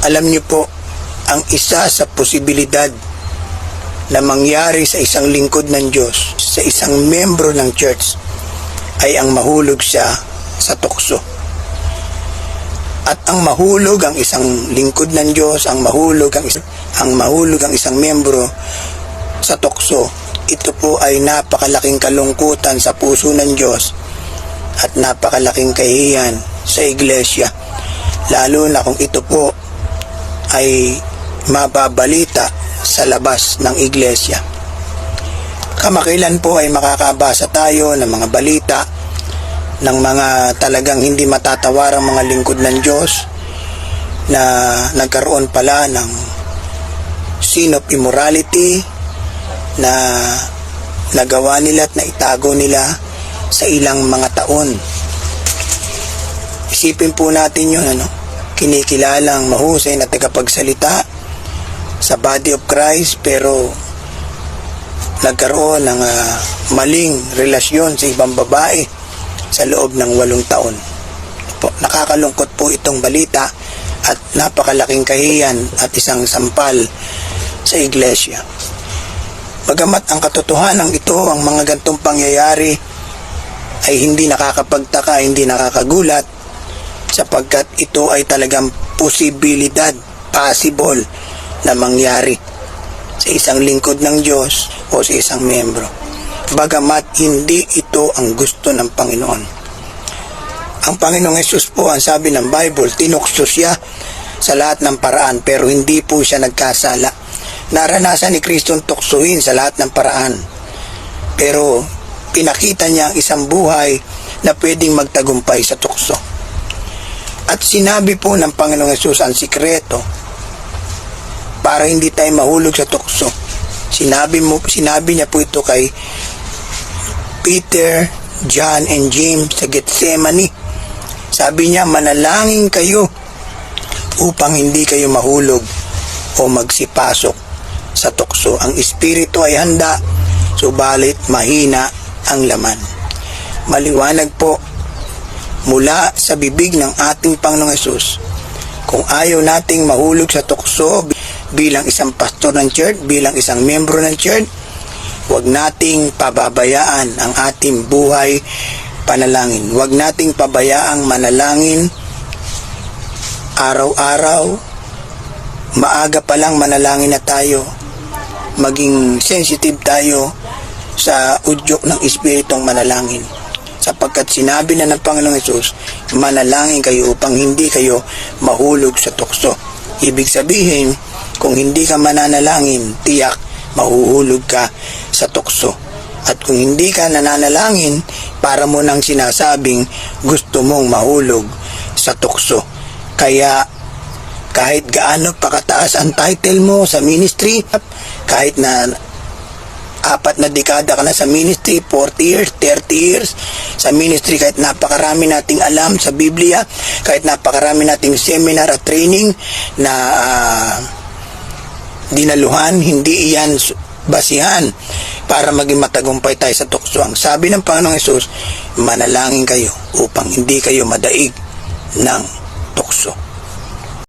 Alam niyo po, ang isa sa posibilidad na mangyari sa isang lingkod ng Diyos, sa isang membro ng church, ay ang mahulog siya sa tukso. At ang mahulog ang isang lingkod ng Diyos, ang mahulog ang isang membro sa tukso, ito po ay napakalaking kalungkutan sa puso ng Diyos at napakalaking kahihiyan sa iglesia. Lalo na kung ito po ay mababalita sa labas ng iglesia. Kamakailan po ay makakabasa tayo ng mga balita ng mga talagang hindi matatawarang mga lingkod ng Diyos na nagkaroon pala ng sin of immorality na nagawa nila at naitago nila sa ilang mga taon. Isipin po natin yun, kinikilalang mahusay na tagapagsalita sa body of Christ, pero nagkaroon ng maling relasyon sa ibang babae sa loob ng 8 taon. Nakakalungkot po itong balita at napakalaking kahiyan at isang sampal sa iglesia. Bagamat ang katotohanan ito, ang mga gantong pangyayari ay hindi nakakapagtaka, hindi nakakagulat, sapagkat ito ay talagang posibilidad, possible na mangyari sa isang lingkod ng Diyos o sa isang membro. Bagamat hindi ito ang gusto ng Panginoon. Ang Panginoong Hesus po, ang sabi ng Bible, tinukso siya sa lahat ng paraan, pero hindi po siya nagkasala. Naranasan ni Kristo tuksuhin sa lahat ng paraan, pero pinakita niya ang isang buhay na pwedeng magtagumpay sa tukso. At sinabi po ng Panginoong Hesus ang sikreto para hindi tayo mahulog sa tukso. Sinabi niya po ito kay Peter, John, and James sa Gethsemane. Sabi niya, manalangin kayo upang hindi kayo mahulog o magsipasok sa tukso. Ang espiritu ay handa, subalit mahina ang laman. Maliwanag po mula sa bibig ng ating Panginoong Hesus, kung ayaw nating mahulog sa tukso bilang isang pastor ng church, bilang isang membro ng church, huwag nating pababayaan ang ating buhay panalangin. Huwag nating pabayaang manalangin araw-araw. Maaga pa lang manalangin na tayo. Maging sensitive tayo sa udyok ng espiritong manalangin. Sapagkat sinabi na ng Panginoong Hesus, manalangin kayo upang hindi kayo mahulog sa tukso. Ibig sabihin, kung hindi ka mananalangin, tiyak mahuhulog ka sa tukso. At kung hindi ka nananalangin, para mo nang sinasabing gusto mong mahulog sa tukso. Kaya kahit gaano pa kataas ang title mo sa ministry, kahit na 4 na dekada ka na sa ministry, 40 years, 30 years sa ministry, kahit napakarami nating alam sa Biblia, kahit napakarami nating seminar at training na dinaluhan, hindi iyan basihan para maging matagumpay tayo sa tukso. Ang sabi ng Panginoong Hesus, manalangin kayo upang hindi kayo madaig ng tukso.